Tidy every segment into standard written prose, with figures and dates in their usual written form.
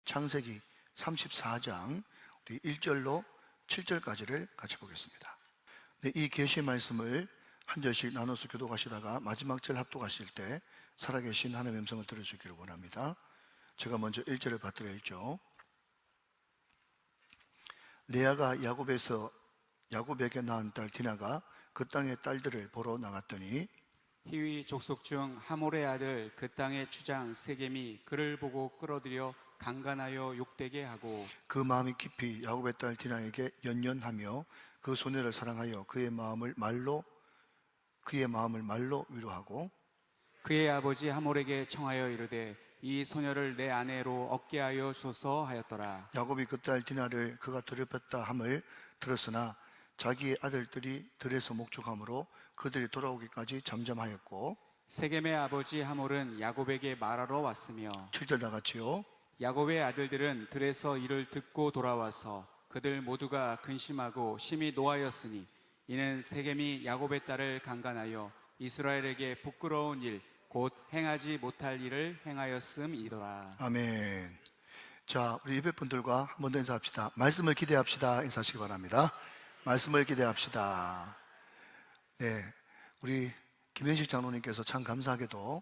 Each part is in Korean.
창세기 34장 1절로 7절까지를 같이 보겠습니다. 네, 이 계시의 말씀을 한 절씩 나눠서 교독하시다가 마지막 절 합독하실 때 살아계신 하나님의 음성을 들어주기를 원합니다. 제가 먼저 1절을 받들어 읽죠. 레아가 야곱에게 낳은 딸 디나가 그 땅의 딸들을 보러 나갔더니 히위 족속 중 하몰의 아들 그 땅의 주장 세겜이 그를 보고 끌어들여 강간하여 욕되게 하고 그 마음이 깊이 야곱의 딸 디나에게 연연하며 그 소녀를 사랑하여 그의 마음을 말로 위로하고 그의 아버지 하몰에게 청하여 이르되 이 소녀를 내 아내로 얻게 하여 주소서 하였더라. 야곱이 그 딸 디나를 그가 더럽혔다 함을 들었으나 자기의 아들들이 들에서 목축함으로 그들이 돌아오기까지 잠잠하였고 세겜의 아버지 하몰은 야곱에게 말하러 왔으며 7절 다 같이요. 야곱의 아들들은 들에서 이를 듣고 돌아와서 그들 모두가 근심하고 심히 노하였으니 이는 세겜이 야곱의 딸을 강간하여 이스라엘에게 부끄러운 일 곧 행하지 못할 일을 행하였음이더라. 아멘. 자, 우리 예배분들과 한 번 더 인사합시다. 말씀을 기대합시다. 인사하시기 바랍니다. 말씀을 기대합시다. 네, 우리 김현식 장로님께서 참 감사하게도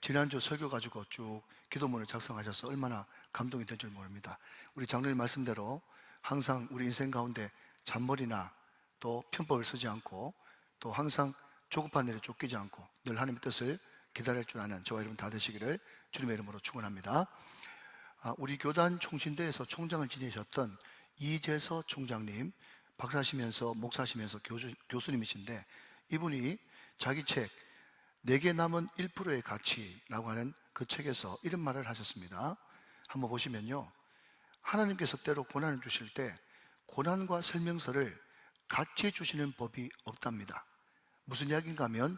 지난주 설교 가지고 쭉 기도문을 작성하셔서 얼마나 감동이 된 줄 모릅니다. 우리 장로님 말씀대로 항상 우리 인생 가운데 잔머리나 또 편법을 쓰지 않고 또 항상 조급한 일에 쫓기지 않고 늘 하나님의 뜻을 기다릴 줄 아는 저와 여러분 다 되시기를 주님의 이름으로 축원합니다. 우리 교단 총신대에서 총장을 지내셨던 이재서 총장님, 박사시면서 목사시면서 교수님이신데 이분이 자기 책 내게 남은 1%의 가치라고 하는 그 책에서 이런 말을 하셨습니다. 한번 보시면요, 하나님께서 때로 고난을 주실 때 고난과 설명서를 같이 주시는 법이 없답니다. 무슨 이야기인가 하면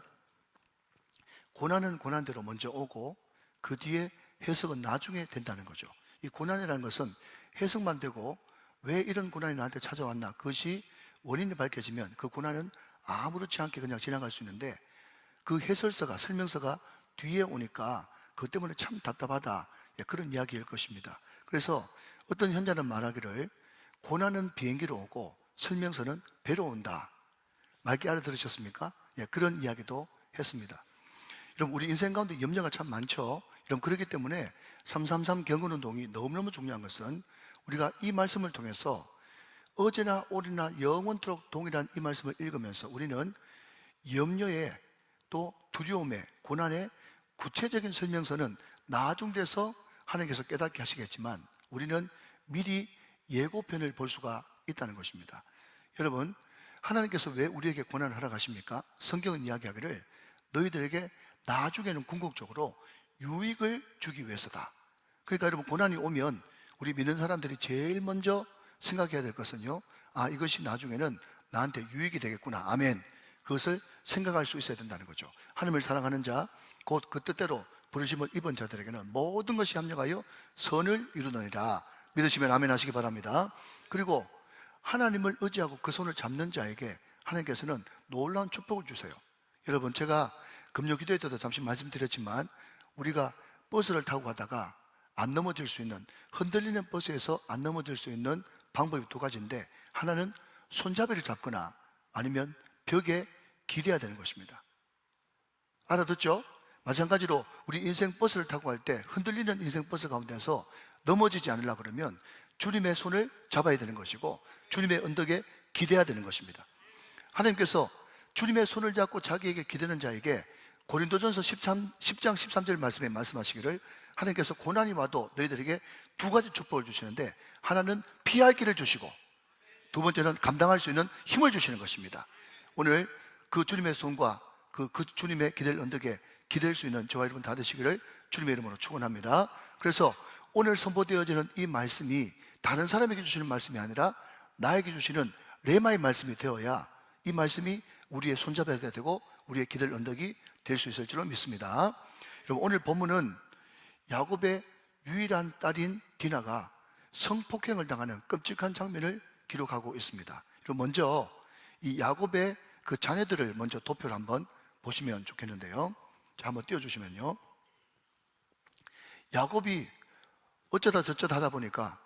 고난은 고난대로 먼저 오고 그 뒤에 해석은 나중에 된다는 거죠. 이 고난이라는 것은 해석만 되고 왜 이런 고난이 나한테 찾아왔나, 그것이 원인이 밝혀지면 그 고난은 아무렇지 않게 그냥 지나갈 수 있는데 그 해설서가, 설명서가 뒤에 오니까 그것 때문에 참 답답하다, 그런 이야기일 것입니다. 그래서 어떤 현자는 말하기를 고난은 비행기로 오고 설명서는 배로 온다. 맑게 알아들으셨습니까? 그런 이야기도 했습니다. 여러분, 우리 인생 가운데 염려가 참 많죠. 여러분, 그렇기 때문에 333 경건운동이 너무너무 중요한 것은 우리가 이 말씀을 통해서 어제나 오늘이나 영원토록 동일한 이 말씀을 읽으면서 우리는 염려에 또 두려움에 고난의 구체적인 설명서는 나중돼서 하나님께서 깨닫게 하시겠지만 우리는 미리 예고편을 볼 수가 있다는 것입니다. 여러분, 하나님께서 왜 우리에게 고난을 하러 가십니까? 성경은 이야기하기를 너희들에게 나중에는 궁극적으로 유익을 주기 위해서다. 그러니까 여러분, 고난이 오면 우리 믿는 사람들이 제일 먼저 생각해야 될 것은요, 이것이 나중에는 나한테 유익이 되겠구나. 아멘. 그것을 생각할 수 있어야 된다는 거죠. 하나님을 사랑하는 자, 곧 그 뜻대로 부르심을 입은 자들에게는 모든 것이 합력하여 선을 이루느니라. 믿으시면 아멘 하시기 바랍니다. 그리고 하나님을 의지하고 그 손을 잡는 자에게 하나님께서는 놀라운 축복을 주세요. 여러분, 제가 금요 기도회 때도 잠시 말씀드렸지만 우리가 버스를 타고 가다가 안 넘어질 수 있는, 흔들리는 버스에서 안 넘어질 수 있는 방법이 두 가지인데, 하나는 손잡이를 잡거나 아니면 벽에 기대야 되는 것입니다. 알아듣죠? 마찬가지로 우리 인생 버스를 타고 갈 때 흔들리는 인생 버스 가운데서 넘어지지 않으려고 그러면 주님의 손을 잡아야 되는 것이고 주님의 언덕에 기대야 되는 것입니다. 하나님께서 주님의 손을 잡고 자기에게 기대는 자에게 고린도전서 10장 13절 말씀에 말씀하시기를 하나님께서 고난이 와도 너희들에게 두 가지 축복을 주시는데, 하나는 피할 길을 주시고 두 번째는 감당할 수 있는 힘을 주시는 것입니다. 오늘 그 주님의 손과 그 주님의 기댈 언덕에 기댈 수 있는 저와 여러분 다 되시기를 주님의 이름으로 축원합니다. 그래서 오늘 선포되어지는 이 말씀이 다른 사람에게 주시는 말씀이 아니라 나에게 주시는 레마의 말씀이 되어야 이 말씀이 우리의 손잡이가 되고 우리의 기댈 언덕이 될 수 있을 줄로 믿습니다. 여러분, 오늘 본문은 야곱의 유일한 딸인 디나가 성폭행을 당하는 끔찍한 장면을 기록하고 있습니다. 그럼 먼저 이 야곱의 그 자녀들을 먼저 도표를 한번 보시면 좋겠는데요. 자, 한번 띄워주시면요. 야곱이 어쩌다 저쩌다 하다 보니까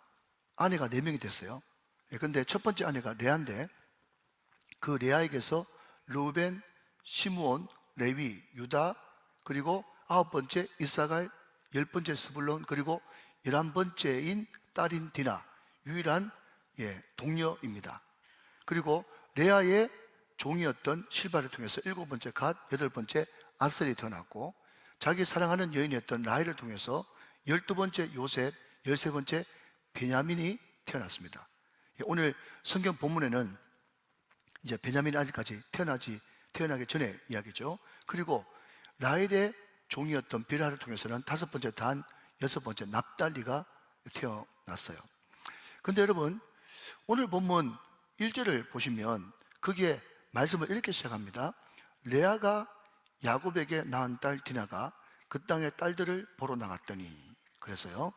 아내가 4명이 됐어요. 그런데 첫 번째 아내가 레아인데 그 레아에게서 르우벤, 시므온, 레위, 유다, 그리고 9번째 이사갈, 10번째 스불론, 그리고 11번째인 딸인 디나, 유일한 동료입니다. 그리고 레아의 종이었던 실바를 통해서 7번째 갓, 8번째 아셀이 태어났고, 자기 사랑하는 여인이었던 라헬을 통해서 12번째 요셉, 13번째 베냐민이 태어났습니다. 오늘 성경 본문에는 이제 베냐민이 아직까지 태어나기 전에 이야기죠. 그리고 라헬의 종이었던 빌하를 통해서는 5번째 단, 6번째 납달리가 태어났어요. 그런데 여러분, 오늘 본문 1절을 보시면 거기에 말씀을 이렇게 시작합니다. 레아가 야곱에게 낳은 딸 디나가 그 땅의 딸들을 보러 나갔더니, 그래서요.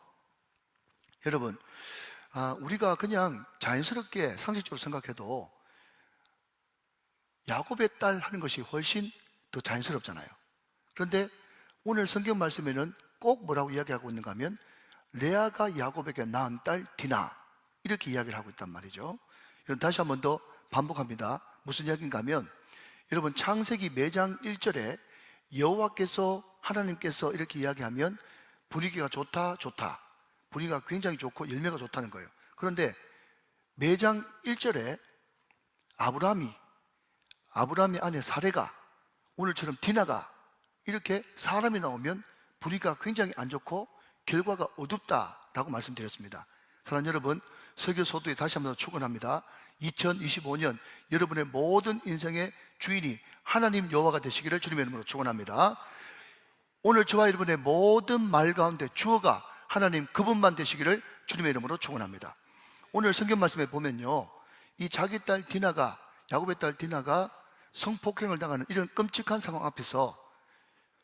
여러분, 우리가 그냥 자연스럽게 상식적으로 생각해도 야곱의 딸 하는 것이 훨씬 더 자연스럽잖아요. 그런데 오늘 성경 말씀에는 꼭 뭐라고 이야기하고 있는가 하면 레아가 야곱에게 낳은 딸 디나, 이렇게 이야기를 하고 있단 말이죠. 여러분, 다시 한 번 더 반복합니다. 무슨 이야기인가 하면, 여러분, 창세기 매장 1절에 여호와께서, 하나님께서 이렇게 이야기하면 분위기가 좋다. 분위기가 굉장히 좋고 열매가 좋다는 거예요. 그런데 매장 1절에 아브라함이 아내 사레가, 오늘처럼 디나가, 이렇게 사람이 나오면 분위기가 굉장히 안 좋고 결과가 어둡다라고 말씀드렸습니다. 사랑하는 여러분, 설교 소도에 다시 한번 축원합니다. 2025년 여러분의 모든 인생의 주인이 하나님 여호와가 되시기를 주님의 이름으로 축원합니다. 오늘 저와 여러분의 모든 말 가운데 주어가 하나님 그분만 되시기를 주님의 이름으로 축원합니다. 오늘 성경 말씀에 보면요, 이 자기 딸 디나가, 야곱의 딸 디나가 성폭행을 당하는 이런 끔찍한 상황 앞에서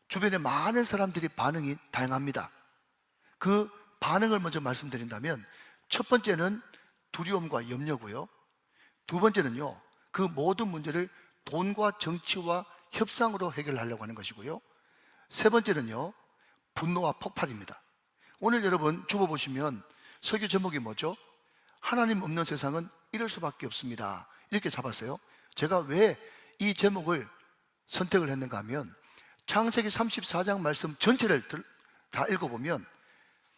주변에 많은 사람들이 반응이 다양합니다. 그 반응을 먼저 말씀드린다면, 첫 번째는 두려움과 염려고요. 두 번째는요, 그 모든 문제를 돈과 정치와 협상으로 해결하려고 하는 것이고요. 세 번째는요, 분노와 폭발입니다. 오늘 여러분 주보 보시면 설교 제목이 뭐죠? 하나님 없는 세상은 이럴 수밖에 없습니다. 이렇게 잡았어요. 제가 왜 이 제목을 선택을 했는가 하면, 창세기 34장 말씀 전체를 다 읽어보면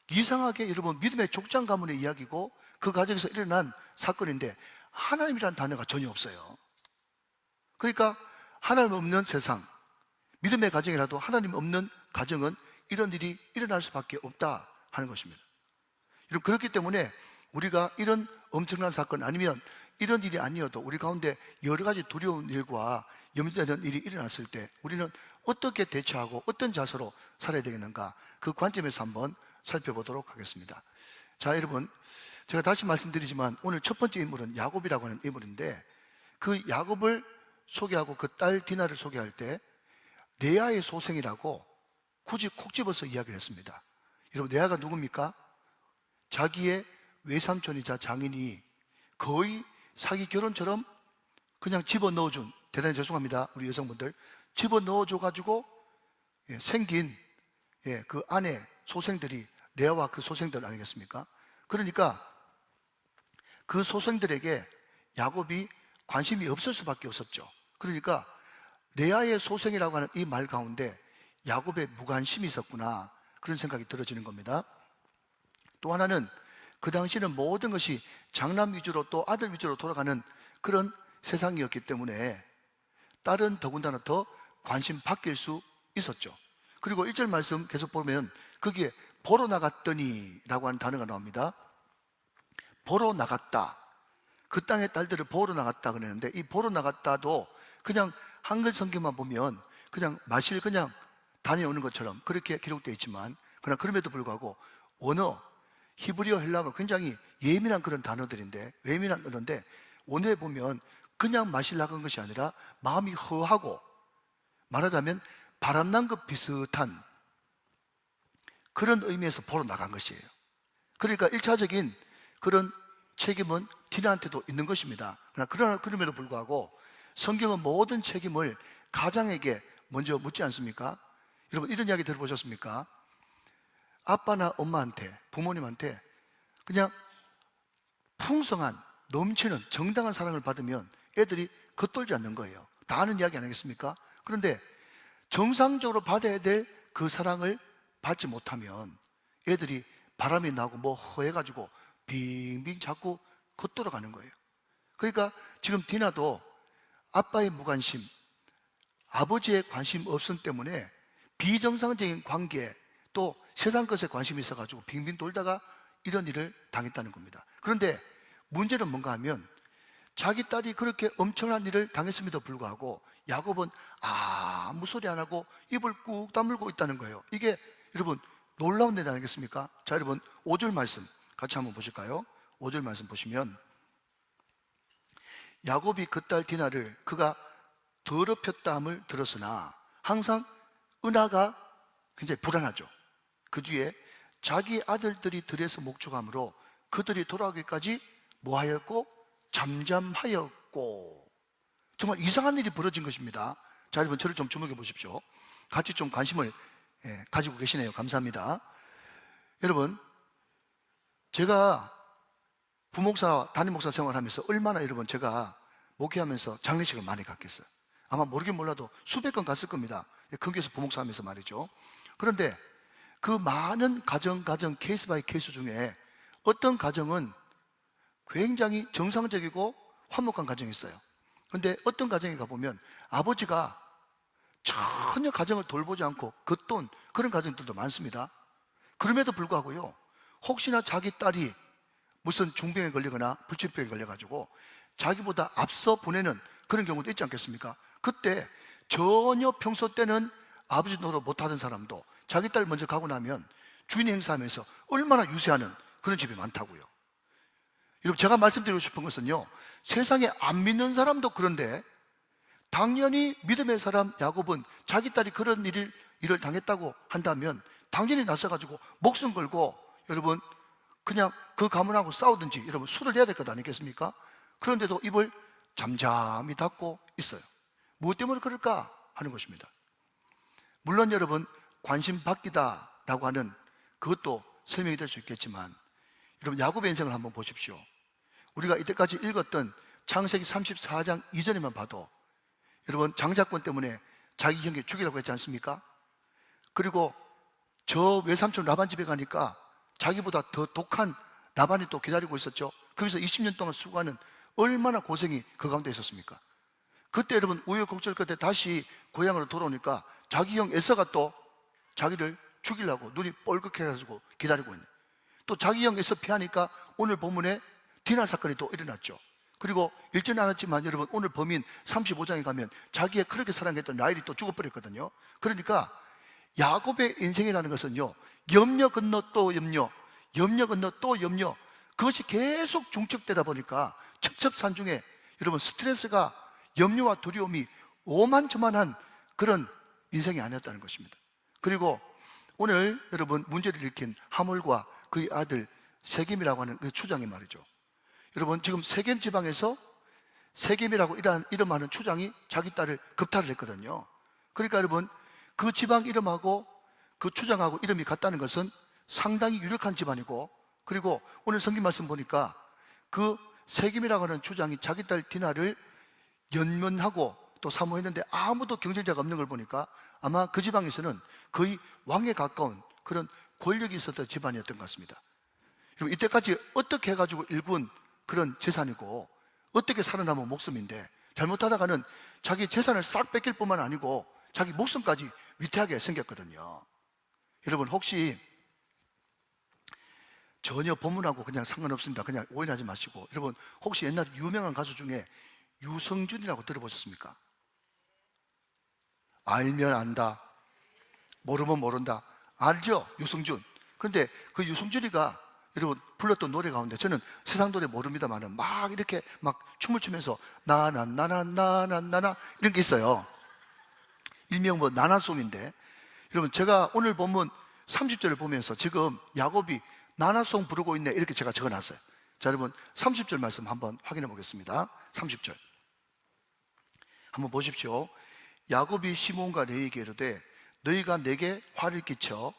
이상하게 여러분 믿음의 족장 가문의 이야기고 그 과정에서 일어난 사건인데 하나님이라는 단어가 전혀 없어요. 그러니까 하나님 없는 세상, 믿음의 가정이라도 하나님 없는 가정은 이런 일이 일어날 수밖에 없다 하는 것입니다. 여러분, 그렇기 때문에 우리가 이런 엄청난 사건, 아니면 이런 일이 아니어도 우리 가운데 여러 가지 두려운 일과 염려되는 일이 일어났을 때 우리는 어떻게 대처하고 어떤 자세로 살아야 되겠는가, 그 관점에서 한번 살펴보도록 하겠습니다. 자, 여러분, 제가 다시 말씀드리지만 오늘 첫 번째 인물은 야곱이라고 하는 인물인데, 그 야곱을 소개하고 그 딸 디나를 소개할 때 레아의 소생이라고 굳이 콕 집어서 이야기를 했습니다. 여러분, 레아가 누굽니까? 자기의 외삼촌이자 장인이 거의 사기 결혼처럼 그냥 집어넣어준, 대단히 죄송합니다, 우리 여성분들, 집어넣어줘가지고 생긴 그 아내 소생들이 레아와 그 소생들 아니겠습니까? 그러니까 그 소생들에게 야곱이 관심이 없을 수밖에 없었죠. 그러니까 레아의 소생이라고 하는 이 말 가운데 야곱의 무관심이 있었구나, 그런 생각이 들어지는 겁니다. 또 하나는 그 당시는 모든 것이 장남 위주로 또 아들 위주로 돌아가는 그런 세상이었기 때문에 딸은 더군다나 더 관심 바뀔 수 있었죠. 그리고 1절 말씀 계속 보면 거기에 보러 나갔더니 라고 하는 단어가 나옵니다. 보러 나갔다, 그 땅의 딸들을 보러 나갔다 그러는데, 이 보러 나갔다도 그냥 한글 성경만 보면 그냥 마실 그냥 다녀오는 것처럼 그렇게 기록되어 있지만, 그러나 그럼에도 불구하고 원어, 히브리어, 헬라어 굉장히 예민한 그런 단어들인데, 예민한 언어인데 원어에 보면 그냥 마실 나간 것이 아니라 마음이 허하고, 말하자면 바람난 것 비슷한 그런 의미에서 보러 나간 것이에요. 그러니까 1차적인 그런 책임은 디나한테도 있는 것입니다. 그러나 그럼에도 불구하고 성경은 모든 책임을 가장에게 먼저 묻지 않습니까? 여러분, 이런 이야기 들어보셨습니까? 아빠나 엄마한테, 부모님한테 그냥 풍성한, 넘치는 정당한 사랑을 받으면 애들이 겉돌지 않는 거예요. 다 아는 이야기 아니겠습니까? 그런데 정상적으로 받아야 될 그 사랑을 받지 못하면 애들이 바람이 나고 뭐 허해가지고 빙빙 자꾸 겉돌아가는 거예요. 그러니까 지금 디나도 아빠의 무관심, 아버지의 관심 없음 때문에 비정상적인 관계, 또 세상 것에 관심이 있어가지고 빙빙 돌다가 이런 일을 당했다는 겁니다. 그런데 문제는 뭔가 하면 자기 딸이 그렇게 엄청난 일을 당했음에도 불구하고 야곱은 아무 소리 안 하고 입을 꾹 다물고 있다는 거예요. 이게 여러분 놀라운 일 아니겠습니까? 자, 여러분 5절 말씀 같이 한번 보실까요? 5절 말씀 보시면 야곱이 그 딸 디나를 그가 더럽혔다함을 들었으나 항상 은하가 굉장히 불안하죠. 그 뒤에 자기 아들들이 들에서 목축함으로 그들이 돌아오기까지 뭐하였고? 잠잠하였고. 정말 이상한 일이 벌어진 것입니다. 자, 여러분 저를 좀 주목해 보십시오. 같이 좀 관심을 가지고 계시네요. 감사합니다. 여러분, 제가 부목사, 담임목사 생활하면서 얼마나 여러분 제가 목회하면서 장례식을 많이 갔겠어요. 아마 모르긴 몰라도 수백 건 갔을 겁니다. 근교에서 부목사 하면서 말이죠. 그런데 그 많은 가정 케이스 바이 케이스 중에 어떤 가정은 굉장히 정상적이고 화목한 가정이 있어요. 그런데 어떤 가정에 가보면 아버지가 전혀 가정을 돌보지 않고 겉돈 그런 가정들도 많습니다. 그럼에도 불구하고요, 혹시나 자기 딸이 무슨 중병에 걸리거나 불치병에 걸려가지고 자기보다 앞서 보내는 그런 경우도 있지 않겠습니까? 그때 전혀 평소 때는 아버지 노릇 못하던 사람도 자기 딸 먼저 가고 나면 주인 행사하면서 얼마나 유세하는 그런 집이 많다고요. 여러분, 제가 말씀드리고 싶은 것은요, 세상에 안 믿는 사람도 그런데 당연히 믿음의 사람 야곱은 자기 딸이 그런 일을 당했다고 한다면 당연히 나서가지고 목숨 걸고 여러분 그냥 그 가문하고 싸우든지 여러분 술을 해야 될 것 아니겠습니까? 그런데도 입을 잠잠히 닫고 있어요. 무엇 때문에 그럴까 하는 것입니다. 물론 여러분 관심 받기다라고 하는 그것도 설명이 될 수 있겠지만 여러분 야곱의 인생을 한번 보십시오. 우리가 이때까지 읽었던 창세기 34장 이전에만 봐도 여러분 장자권 때문에 자기 형제 죽이라고 했지 않습니까? 그리고 저 외삼촌 라반 집에 가니까 자기보다 더 독한 라반이 또 기다리고 있었죠. 거기서 20년 동안 수고하는 얼마나 고생이 그 가운데 있었습니까? 그때 여러분 우여곡절 끝에 다시 고향으로 돌아오니까 자기 형 에서가 또 자기를 죽이려고 눈이 뻘겋해가지고 기다리고 있는, 또 자기 형 에서 피하니까 오늘 본문에 디나 사건이 또 일어났죠. 그리고 읽지는 않았지만 여러분 오늘 범인 35장에 가면 자기의 그렇게 사랑했던 라헬이 또 죽어버렸거든요. 그러니까 야곱의 인생이라는 것은요, 염려 건너 또 염려, 염려 건너 또 염려, 그것이 계속 중첩되다 보니까 첩첩산중에 여러분 스트레스가, 염려와 두려움이 오만저만한 그런 인생이 아니었다는 것입니다. 그리고 오늘 여러분 문제를 일으킨 하몰과 그의 아들 세겜이라고 하는 그 추장이 말이죠. 여러분 지금 세겜 지방에서 세겜이라고 이름하는 추장이 자기 딸을 겁탈을 했거든요. 그러니까 여러분 그 지방 이름하고 그 추장하고 이름이 같다는 것은 상당히 유력한 집안이고, 그리고 오늘 성경 말씀 보니까 그 세겜이라고 하는 추장이 자기 딸 디나를 연면하고 또 사모했는데 아무도 경쟁자가 없는 걸 보니까 아마 그 지방에서는 거의 왕에 가까운 그런 권력이 있었던 집안이었던 것 같습니다. 여러분 이때까지 어떻게 해가지고 일군 그런 재산이고 어떻게 살아남은 목숨인데 잘못하다가는 자기 재산을 싹 뺏길 뿐만 아니고 자기 목숨까지 위태하게 생겼거든요. 여러분 혹시 전혀 본문하고 그냥 상관없습니다. 그냥 오해하지 마시고, 여러분 혹시 옛날에 유명한 가수 중에 유성준이라고 들어보셨습니까? 알면 안다, 모르면 모른다. 알죠? 유성준. 그런데 그 유성준이가 여러분 불렀던 노래 가운데 저는 세상 노래 모릅니다만은 막 이렇게 막 춤을 추면서 나나나나나나나나 이런 게 있어요. 일명 뭐 나나송인데, 여러분 제가 오늘 본문 30절을 보면서 지금 야곱이 나나송 부르고 있네 이렇게 제가 적어놨어요. 자, 여러분 30절 말씀 한번 확인해 보겠습니다. 30절 한번 보십시오. 야곱이 시몬과 레위에게 이르되 너희가 내게 화를 끼쳐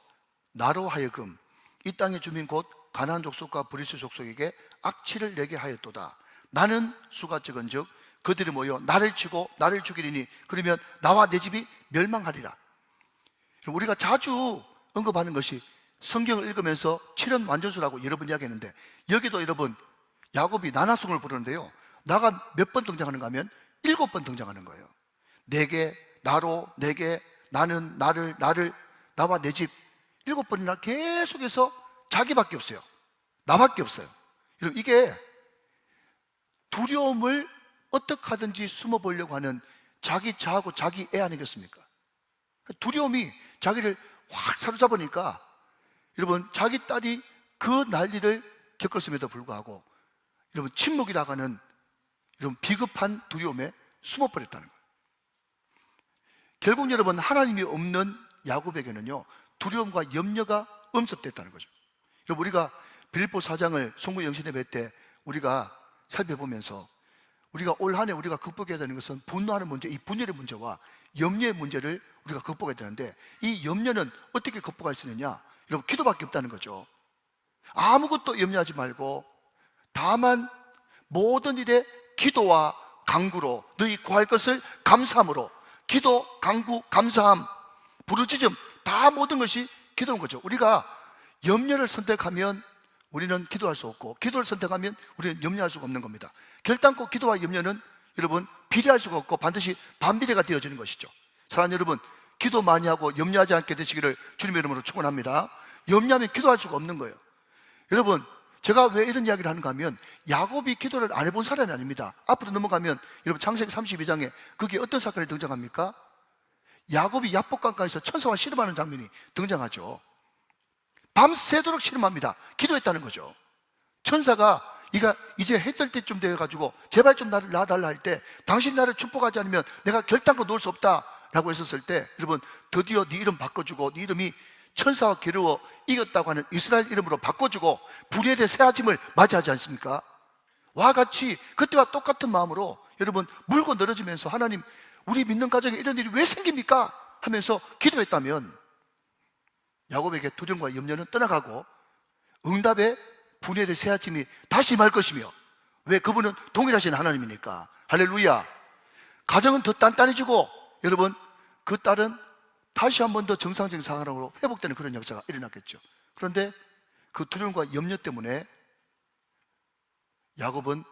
나로 하여금 이 땅의 주민 곧 가나안 족속과 브리스 족속에게 악취를 내게 하였도다. 나는 수가 적은즉 그들이 모여 나를 치고 나를 죽이리니 그러면 나와 내 집이 멸망하리라. 우리가 자주 언급하는 것이 성경을 읽으면서 7원 완전수라고 여러 번 이야기했는데, 여기도 여러분 야곱이 나나송을 부르는데요, 나가 몇 번 등장하는가 하면 7번 등장하는 거예요. 내게, 나로, 내게, 나는, 나를, 나와 내 집, 7번이나 계속해서 자기밖에 없어요. 나밖에 없어요. 여러분, 이게 두려움을 어떻게 하든지 숨어보려고 하는 자기 자하고 자기 애 아니겠습니까? 두려움이 자기를 확 사로잡으니까 여러분, 자기 딸이 그 난리를 겪었음에도 불구하고 여러분, 침묵이라고 하는 여러분 비겁한 두려움에 숨어버렸다는 거예요. 결국 여러분, 하나님이 없는 야곱에게는요, 두려움과 염려가 엄습됐다는 거죠. 여러분, 우리가 빌립보 4장을 송구영신의 배 때 우리가 살펴보면서 우리가 올 한 해 우리가 극복해야 되는 것은 분노하는 문제, 이 분열의 문제와 염려의 문제를 우리가 극복해야 되는데, 이 염려는 어떻게 극복할 수 있느냐? 여러분, 기도밖에 없다는 거죠. 아무것도 염려하지 말고 다만 모든 일에 기도와 간구로 너희 구할 것을 감사함으로, 기도, 간구, 감사함, 부르짖음, 다 모든 것이 기도인 거죠. 우리가 염려를 선택하면 우리는 기도할 수 없고, 기도를 선택하면 우리는 염려할 수가 없는 겁니다. 결단코 기도와 염려는 여러분 비례할 수가 없고 반드시 반비례가 되어지는 것이죠. 사랑하는 여러분, 기도 많이 하고 염려하지 않게 되시기를 주님의 이름으로 축원합니다. 염려하면 기도할 수가 없는 거예요. 여러분, 제가 왜 이런 이야기를 하는가 하면, 야곱이 기도를 안 해본 사람이 아닙니다. 앞으로 넘어가면 여러분 창세기 32장에 그게 어떤 사건이 등장합니까? 야곱이 야복강가에서 천사와 씨름하는 장면이 등장하죠. 밤새도록 씨름합니다. 기도했다는 거죠. 천사가 이제 해 뜰 때쯤 되어가지고 제발 좀 나를 낳아달라 할 때, 당신 나를 축복하지 않으면 내가 결단코 놓을 수 없다라고 했었을 때, 여러분 드디어 네 이름 바꿔주고 네 이름이 천사와 겨루어 이겼다고 하는 이스라엘 이름으로 바꿔주고 불의의 새아짐을 맞이하지 않습니까? 와 같이 그때와 똑같은 마음으로 여러분 물고 늘어지면서 하나님, 우리 믿는 가정에 이런 일이 왜 생깁니까? 하면서 기도했다면 야곱에게 두려움과 염려는 떠나가고 응답의 분해의 새아침이 다시 임할 것이며, 왜? 그분은 동일하신 하나님이니까. 할렐루야. 가정은 더 단단해지고 여러분 그 딸은 다시 한 번 더 정상적인 상황으로 회복되는 그런 역사가 일어났겠죠. 그런데 그 두려움과 염려 때문에 야곱은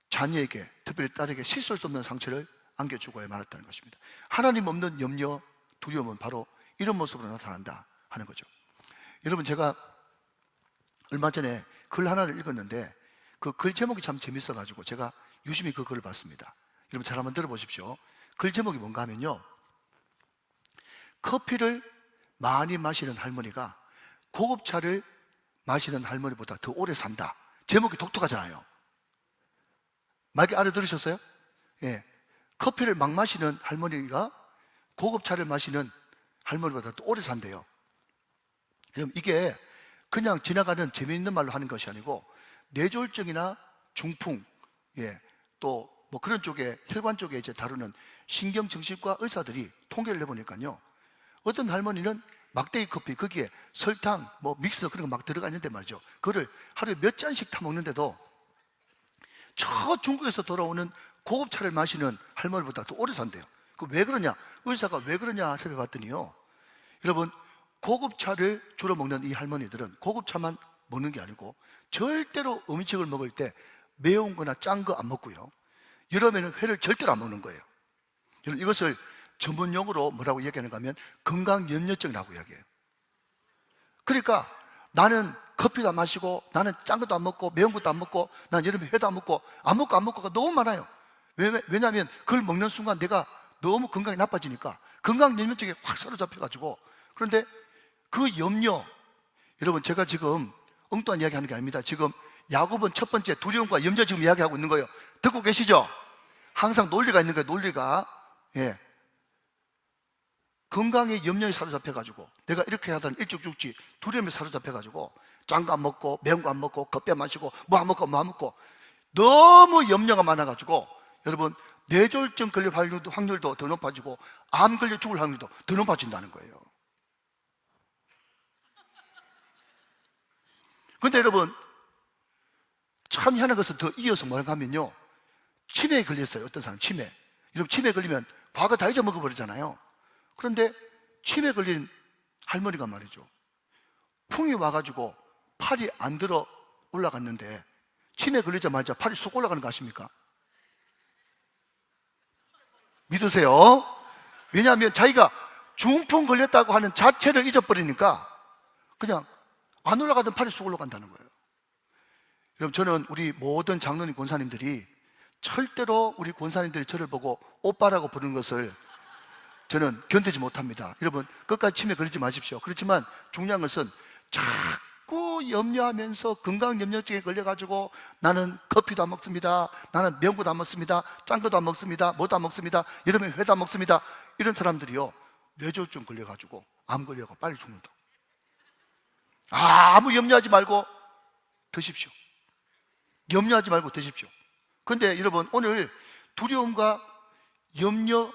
자녀에게, 특별히 딸에게 실수할 수 없는 상처를 안겨주고야 말았다는 것입니다. 하나님 없는 염려, 두려움은 바로 이런 모습으로 나타난다 하는 거죠. 여러분, 제가 얼마 전에 글 하나를 읽었는데 그 글 제목이 참 재밌어가지고 제가 유심히 그 글을 봤습니다. 여러분 잘 한번 들어보십시오. 글 제목이 뭔가 하면요, 커피를 많이 마시는 할머니가 고급차를 마시는 할머니보다 더 오래 산다. 제목이 독특하잖아요. 말 알아들으셨어요? 예, 커피를 막 마시는 할머니가 고급차를 마시는 할머니보다 더 오래 산대요. 그럼 이게 그냥 지나가는 재미있는 말로 하는 것이 아니고 뇌졸중이나 중풍, 예, 또 뭐 그런 쪽에, 혈관 쪽에 이제 다루는 신경정신과 의사들이 통계를 내보니까요, 어떤 할머니는 막대기 커피, 거기에 설탕, 뭐 믹서 그런 거 막 들어가 있는데 말이죠, 그거를 하루에 몇 잔씩 타 먹는데도 저 중국에서 돌아오는 고급차를 마시는 할머니보다 더 오래 산대요. 그 왜 그러냐? 의사가 왜 그러냐 살펴봤더니요, 여러분 고급차를 주로 먹는 이 할머니들은 고급차만 먹는 게 아니고 절대로 음식을 먹을 때 매운 거나 짠 거 안 먹고요, 여름에는 회를 절대로 안 먹는 거예요. 여러분, 이것을 전문 용어로 뭐라고 얘기하는가 하면 건강염려증이라고 이야기해요. 그러니까 나는 커피도 안 마시고, 나는 짠 것도 안 먹고, 매운 것도 안 먹고, 난 여름에 회도 안 먹고가 너무 많아요. 왜냐하면 그걸 먹는 순간 내가 너무 건강이 나빠지니까 건강염려증에 확 사로잡혀가지고. 그런데 그 염려, 여러분 제가 지금 엉뚱한 이야기 하는 게 아닙니다. 지금 야곱은 첫 번째 두려움과 염려 지금 이야기하고 있는 거예요. 듣고 계시죠? 항상 논리가 있는 거예요. 논리가. 예. 건강에 염려에 사로잡혀가지고 내가 이렇게 하다 일찍 죽지, 두려움에 사로잡혀가지고 짠 거 안 먹고 매운 거 안 먹고 커피 안 마시고 뭐 안 먹고 너무 염려가 많아가지고 여러분 뇌졸중 걸릴 확률도 더 높아지고 암 걸려 죽을 확률도 더 높아진다는 거예요. 근데 여러분, 참 희한한 것은 더 이어서 뭐라고 하면요, 치매에 걸렸어요. 어떤 사람 치매. 여러분, 치매에 걸리면 과거 다 잊어먹어 버리잖아요. 그런데 치매에 걸린 할머니가 말이죠, 풍이 와가지고 팔이 안 들어 올라갔는데, 치매에 걸리자마자 팔이 쑥 올라가는 거 아십니까? 믿으세요? 왜냐하면 자기가 중풍 걸렸다고 하는 자체를 잊어버리니까 그냥 안 올라가던 팔이 쑥 올라간다는 거예요. 여러분, 저는 우리 모든 장로님 권사님들이 절대로 우리 권사님들이 저를 보고 오빠라고 부르는 것을 저는 견디지 못합니다. 여러분, 끝까지 치매 걸리지 마십시오. 그렇지만 중요한 것은 자꾸 염려하면서 건강염려증에 걸려가지고 나는 커피도 안 먹습니다, 나는 명고도 안 먹습니다, 짠 것도 안 먹습니다, 뭐도 안 먹습니다, 여름에 회도 안 먹습니다, 이런 사람들이요, 뇌졸중 걸려가지고 암 걸려가 빨리 죽는다. 아무 염려하지 말고 드십시오. 염려하지 말고 드십시오. 그런데 여러분, 오늘 두려움과 염려,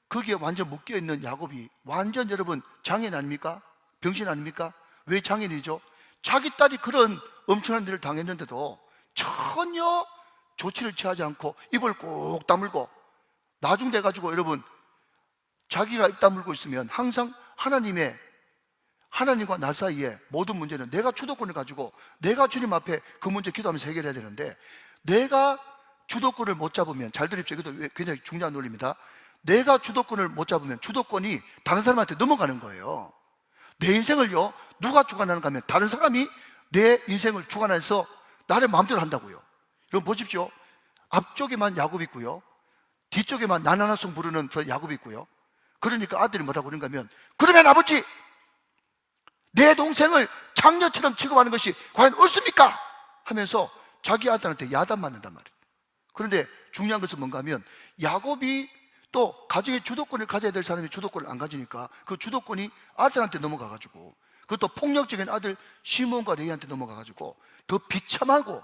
거기에 완전 묶여있는 야곱이 완전 여러분 장애인 아닙니까? 병신 아닙니까? 왜 장애인이죠? 자기 딸이 그런 엄청난 일을 당했는데도 전혀 조치를 취하지 않고 입을 꼭 다물고, 나중 돼가지고 여러분, 자기가 입 다물고 있으면 항상 하나님과 나 사이에 모든 문제는 내가 주도권을 가지고 내가 주님 앞에 그 문제 기도하면서 해결해야 되는데, 내가 주도권을 못 잡으면, 잘 들으십시오. 이것도 굉장히 중요한 논리입니다. 내가 주도권을 못 잡으면 주도권이 다른 사람한테 넘어가는 거예요. 내 인생을요, 누가 주관하는가 하면 다른 사람이 내 인생을 주관해서 나를 마음대로 한다고요. 여러분 보십시오. 앞쪽에만 야곱이 있고요, 뒤쪽에만 나나나송 부르는 그 야곱이 있고요. 그러니까 아들이 뭐라고 그런가 하면, 그러면 아버지, 내 동생을 장녀처럼 취급하는 것이 과연 옳습니까? 하면서 자기 아들한테 야단 맞는단 말이에요. 그런데 중요한 것은 뭔가 하면, 야곱이 또 가정의 주도권을 가져야 될 사람이 주도권을 안 가지니까 그 주도권이 아들한테 넘어가가지고, 그것도 폭력적인 아들 시몬과 레이한테 넘어가가지고 더 비참하고,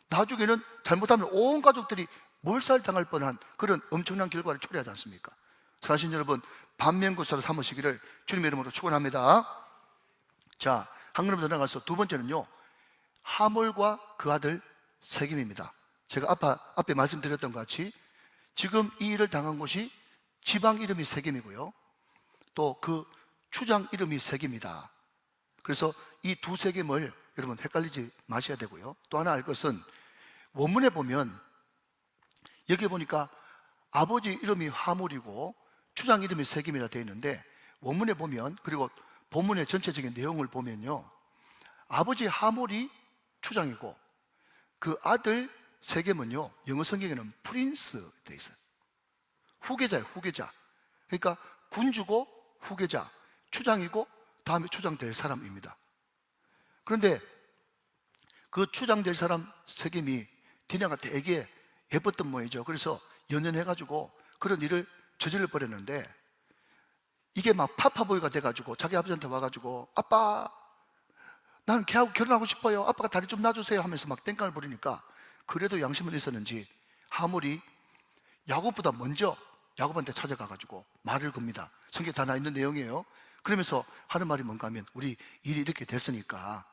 나중에는 잘못하면 온 가족들이 몰살당할 뻔한 그런 엄청난 결과를 초래하지 않습니까? 사실 여러분, 반면교사로 삼으시기를 주님의 이름으로 축원합니다. 자, 한 걸음 더 나가서 두 번째는요, 하몰과 그 아들 세겜입니다. 제가 앞에 말씀드렸던 것 같이 지금 이 일을 당한 곳이 지방 이름이 세겜이고요, 또 그 추장 이름이 세겜이다. 그래서 이 두 세겜을 여러분 헷갈리지 마셔야 되고요. 또 하나 알 것은, 원문에 보면 여기 보니까 아버지 이름이 하몰이고 추장 이름이 세겜이라 되어 있는데, 원문에 보면, 그리고 본문의 전체적인 내용을 보면요, 아버지 하몰이 추장이고 그 아들 세겜은요, 영어 성경에는 프린스 되어 있어요. 후계자예요, 후계자. 그러니까 군주고 후계자, 추장이고 다음에 추장 될 사람입니다. 그런데 그 추장 될 사람 세겜이 디나가 되게 예뻤던 모양이죠. 그래서 연연해가지고 그런 일을 저질러 버렸는데, 이게 막 파파보이가 돼가지고 자기 아버지한테 와가지고, 아빠, 나는 걔하고 결혼하고 싶어요, 아빠가 다리 좀 놔주세요 하면서 막 땡깡을 부리니까, 그래도 양심은 있었는지 하몰이 야곱보다 먼저 야곱한테 찾아가가지고 말을 겁니다. 성경에 다 나있는 내용이에요. 그러면서 하는 말이 뭔가 하면, 우리 일이 이렇게 됐으니까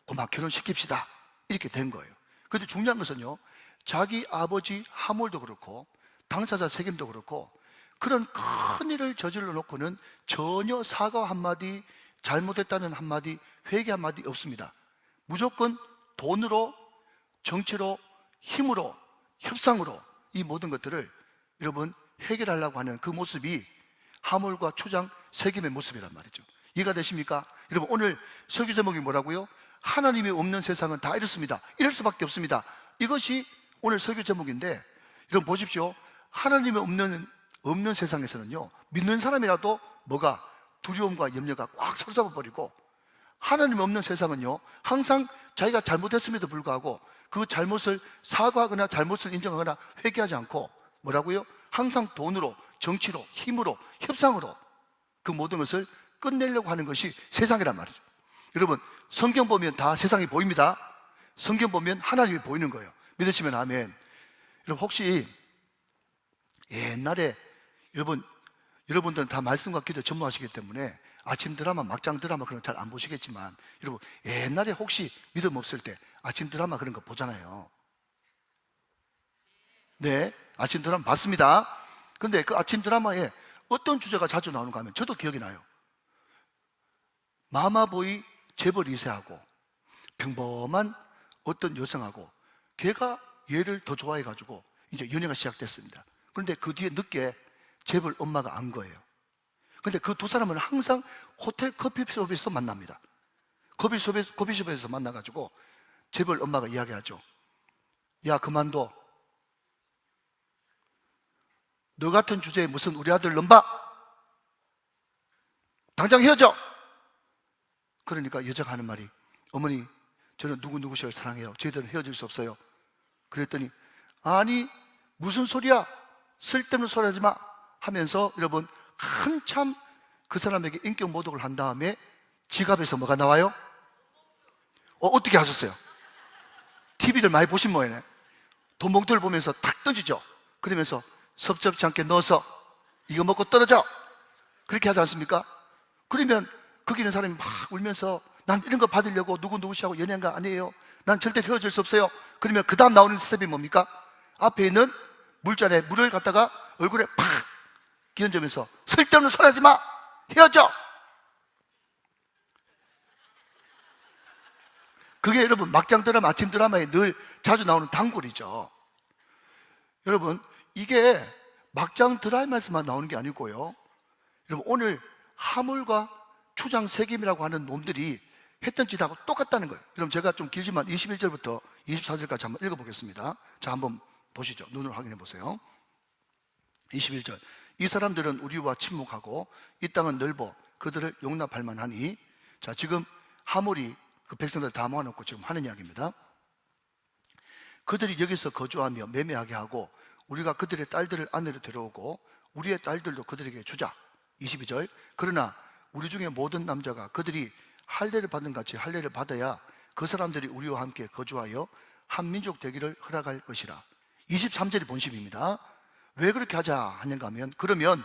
고막 결혼시킵시다, 이렇게 된 거예요. 그런데 중요한 것은요, 자기 아버지 하몰도 그렇고 당사자 세겜도 그렇고 그런 큰 일을 저질러 놓고는 전혀 사과 한마디, 잘못했다는 한마디, 회개 한마디 없습니다. 무조건 돈으로, 정치로, 힘으로, 협상으로 이 모든 것들을 여러분 해결하려고 하는 그 모습이 하몰과 추장 세겜의 모습이란 말이죠. 이해가 되십니까? 여러분, 오늘 설교 제목이 뭐라고요? 하나님이 없는 세상은 다 이렇습니다. 이럴 수밖에 없습니다. 이것이 오늘 설교 제목인데, 여러분 보십시오. 하나님이 없는 세상에서는요, 믿는 사람이라도 뭐가 두려움과 염려가 꽉 사로잡아 버리고, 하나님 없는 세상은요, 항상 자기가 잘못했음에도 불구하고 그 잘못을 사과하거나 잘못을 인정하거나 회개하지 않고 뭐라고요? 항상 돈으로, 정치로, 힘으로, 협상으로 그 모든 것을 끝내려고 하는 것이 세상이란 말이죠. 여러분, 성경 보면 다 세상이 보입니다. 성경 보면 하나님이 보이는 거예요. 믿으시면 아멘. 여러분, 혹시 옛날에 여러분들은 다 말씀과 기도 전무하시기 때문에 아침 드라마, 막장 드라마 그런 거 잘 안 보시겠지만 여러분 옛날에 혹시 믿음 없을 때 아침 드라마 그런 거 보잖아요. 네, 아침 드라마 봤습니다. 근데 그 아침 드라마에 어떤 주제가 자주 나오는가 하면 저도 기억이 나요. 마마보이 재벌 2세하고 평범한 어떤 여성하고 걔가 얘를 더 좋아해가지고 이제 연애가 시작됐습니다. 그런데 그 뒤에 늦게 재벌 엄마가 안 거예요. 근데 그 두 사람은 항상 호텔 커피숍에서 만납니다. 커피숍에서 만나가지고 재벌 엄마가 이야기하죠. 야, 그만둬. 너 같은 주제에 무슨 우리 아들 넘봐? 당장 헤어져! 그러니까 여자가 하는 말이, 어머니, 저는 누구누구를 사랑해요. 저희들은 헤어질 수 없어요. 그랬더니, 아니, 무슨 소리야? 쓸데없는 소리 하지 마! 하면서 여러분, 한참 그 사람에게 인격 모독을 한 다음에 지갑에서 뭐가 나와요? 어떻게 하셨어요? TV를 많이 보신 모양이네. 돈 봉투를 보면서 탁 던지죠. 그러면서 섭섭지 않게 넣어서 이거 먹고 떨어져. 그렇게 하지 않습니까? 그러면 거기 있는 사람이 막 울면서 난 이런 거 받으려고 누구누구시하고 연애한 거 아니에요. 난 절대 헤어질 수 없어요. 그러면 그 다음 나오는 스텝이 뭡니까? 앞에 있는 물잔에 물을 갖다가 얼굴에 팍 끼얹으면서 쓸데없는 소리 하지 마! 헤어져! 그게 여러분 막장 드라마, 아침 드라마에 늘 자주 나오는 단골이죠. 여러분 이게 막장 드라마에서만 나오는 게 아니고요. 여러분 오늘 하물과 추장 세겜이라고 하는 놈들이 했던 짓하고 똑같다는 거예요. 여러분 제가 좀 길지만 21절부터 24절까지 한번 읽어보겠습니다. 자, 한번 보시죠. 눈으로 확인해 보세요. 21절. 이 사람들은 우리와 침묵하고 이 땅은 넓어 그들을 용납할 만하니. 자, 지금 하물이 그 백성들 다 모아놓고 지금 하는 이야기입니다. 그들이 여기서 거주하며 매매하게 하고 우리가 그들의 딸들을 아내로 데려오고 우리의 딸들도 그들에게 주자. 22절. 그러나 우리 중에 모든 남자가 그들이 할례를 받는 같이 할례를 받아야 그 사람들이 우리와 함께 거주하여 한 민족 되기를 허락할 것이라. 23절이 본심입니다. 왜 그렇게 하자 하는가 하면, 그러면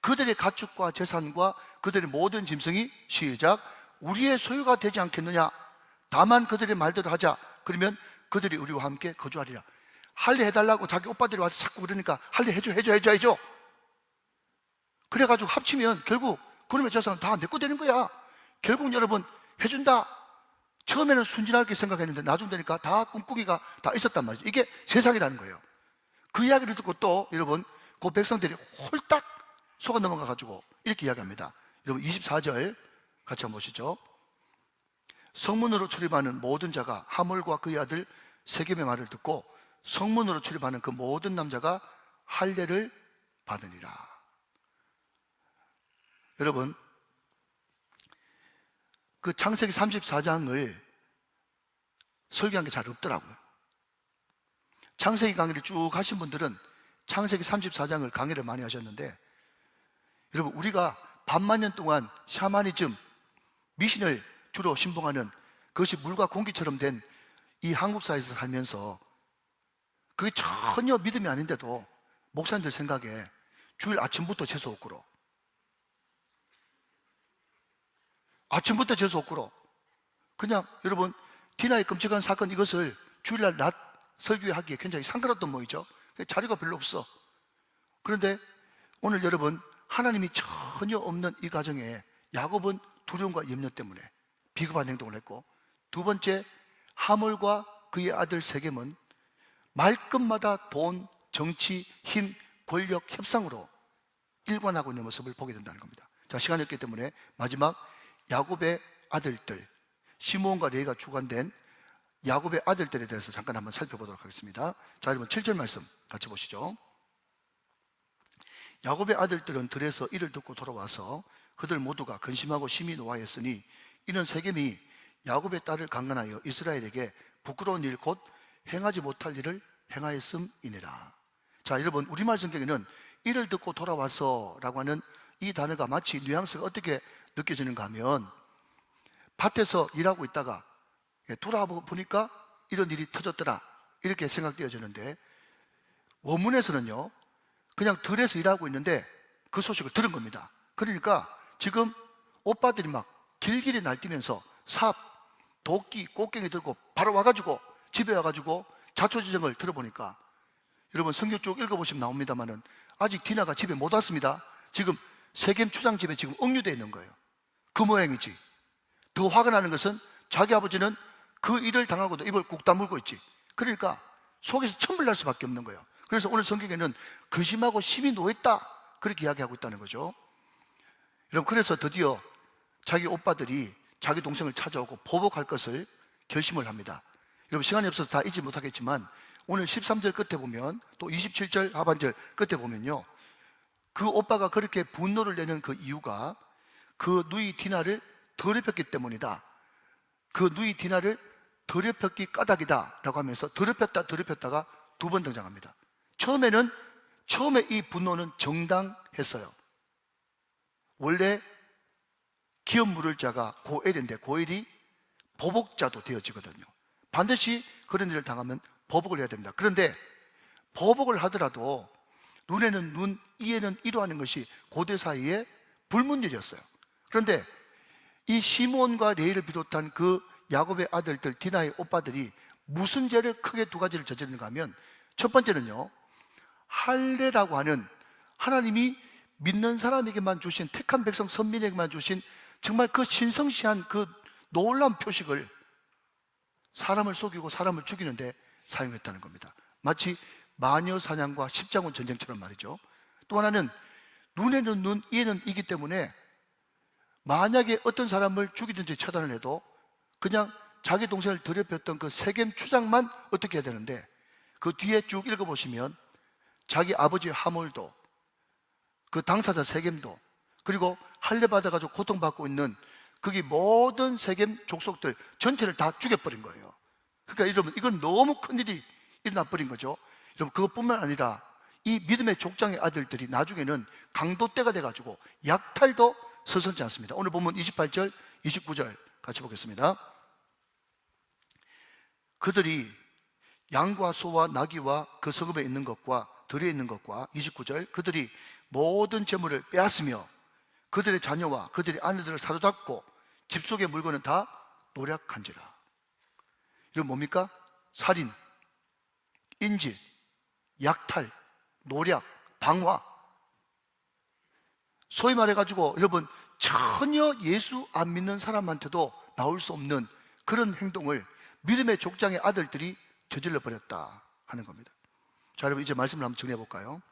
그들의 가축과 재산과 그들의 모든 짐승이 시작 우리의 소유가 되지 않겠느냐. 다만 그들의 말대로 하자. 그러면 그들이 우리와 함께 거주하리라. 할례 해달라고 자기 오빠들이 와서 자꾸 그러니까 할례 해줘. 그래가지고 합치면 결국 그놈의 재산은 다 내 거 되는 거야. 결국 여러분 해준다. 처음에는 순진하게 생각했는데 나중 되니까 다 꿍꿍이가 다 있었단 말이죠. 이게 세상이라는 거예요. 그 이야기를 듣고 또 여러분 그 백성들이 홀딱 속아 넘어가가지고 이렇게 이야기합니다. 여러분 24절 같이 한번 보시죠. 성문으로 출입하는 모든 자가 하물과 그의 아들 세겜의 말을 듣고 성문으로 출입하는 그 모든 남자가 할례를 받으니라. 여러분 그 창세기 34장을 설교한 게 잘 없더라고요. 창세기 강의를 쭉 하신 분들은 창세기 34장을 강의를 많이 하셨는데, 여러분 우리가 반만 년 동안 샤머니즘, 미신을 주로 신봉하는 그것이 물과 공기처럼 된 이 한국 사회에서 살면서 그게 전혀 믿음이 아닌데도 목사님들 생각에 주일 아침부터 재수 없고로, 아침부터 재수 없고로 그냥 여러분 디나의 끔찍한 사건 이것을 주일날 낮 설교에 하기에 굉장히 상가롭던 모이죠. 자리가 별로 없어. 그런데 오늘 여러분 하나님이 전혀 없는 이 가정에 야곱은 두려움과 염려 때문에 비겁한 행동을 했고, 두 번째 하물과 그의 아들 세겜은 말끝마다 돈, 정치, 힘, 권력, 협상으로 일관하고 있는 모습을 보게 된다는 겁니다. 자, 시간이 없기 때문에 마지막 야곱의 아들들, 시므온과 레위가 주관된 야곱의 아들들에 대해서 잠깐 한번 살펴보도록 하겠습니다. 자, 여러분 7절 말씀 같이 보시죠. 야곱의 아들들은 들에서 이를 듣고 돌아와서 그들 모두가 근심하고 심히 노하였으니 이는 세겜이 야곱의 딸을 강간하여 이스라엘에게 부끄러운 일 곧 행하지 못할 일을 행하였음이니라. 자, 여러분 우리말 성경에는 이를 듣고 돌아와서 라고 하는 이 단어가 마치 뉘앙스가 어떻게 느껴지는가 하면, 밭에서 일하고 있다가 돌아보니까 이런 일이 터졌더라 이렇게 생각되어지는데, 원문에서는요 그냥 들에서 일하고 있는데 그 소식을 들은 겁니다. 그러니까 지금 오빠들이 막 길길이 날뛰면서 삽, 도끼, 꽃갱이 들고 바로 와가지고 집에 와가지고 자초지정을 들어보니까, 여러분 성경 쭉 읽어보시면 나옵니다만은 아직 디나가 집에 못 왔습니다. 지금 세겜 추장 집에 지금 억류되어 있는 거예요. 그 모양이지. 더 화가 나는 것은 자기 아버지는 그 일을 당하고도 입을 꾹 다물고 있지. 그러니까 속에서 천불 날 수밖에 없는 거예요. 그래서 오늘 성경에는 근심하고 심히 노했다, 그렇게 이야기하고 있다는 거죠. 여러분, 그래서 드디어 자기 오빠들이 자기 동생을 찾아오고 보복할 것을 결심을 합니다. 여러분, 시간이 없어서 다 잊지 못하겠지만 오늘 13절 끝에 보면, 또 27절 하반절 끝에 보면요, 그 오빠가 그렇게 분노를 내는 그 이유가 그 누이 디나를 더럽혔기 때문이다. 그 누이 디나를 더럽혔기 까닭이다 라고 하면서 더럽혔다가 두 번 등장합니다. 처음에 이 분노는 정당했어요. 원래 기업 물을 자가 고엘인데 고엘이 보복자도 되어지거든요. 반드시 그런 일을 당하면 보복을 해야 됩니다. 그런데 보복을 하더라도 눈에는 눈, 이에는 이로 하는 것이 고대 사이에 불문율이었어요. 그런데 이 시몬과 레이를 비롯한 그 야곱의 아들들, 디나의 오빠들이 무슨 죄를 크게 두 가지를 저지르는가 하면, 첫 번째는요, 할례라고 하는 하나님이 믿는 사람에게만 주신, 택한 백성 선민에게만 주신 정말 그 신성시한 그 놀라운 표식을 사람을 속이고 사람을 죽이는데 사용했다는 겁니다. 마치 마녀 사냥과 십자군 전쟁처럼 말이죠. 또 하나는 눈에는 눈, 이에는 이기 때문에 만약에 어떤 사람을 죽이든지 처단을 해도 그냥 자기 동생을 더럽혔던 그 세겜 추장만 어떻게 해야 되는데, 그 뒤에 쭉 읽어보시면 자기 아버지 하몰도, 그 당사자 세겜도, 그리고 할례 받아가지고 고통받고 있는 거기 모든 세겜 족속들 전체를 다 죽여버린 거예요. 그러니까 여러분, 이건 너무 큰일이 일어나 버린 거죠. 여러분, 그것뿐만 아니라 이 믿음의 족장의 아들들이 나중에는 강도떼가 돼가지고 약탈도 서슴지 않습니다. 오늘 보면 28절, 29절 같이 보겠습니다. 그들이 양과 소와 나귀와 그 성읍에 있는 것과 들에 있는 것과, 29절, 그들이 모든 재물을 빼앗으며 그들의 자녀와 그들의 아내들을 사로잡고 집 속의 물건은 다 노략한지라. 이건 뭡니까? 살인, 인질, 약탈, 노략, 방화. 소위 말해가지고 여러분, 전혀 예수 안 믿는 사람한테도 나올 수 없는 그런 행동을 믿음의 족장의 아들들이 저질러 버렸다 하는 겁니다. 자, 여러분, 이제 말씀을 한번 정리해 볼까요?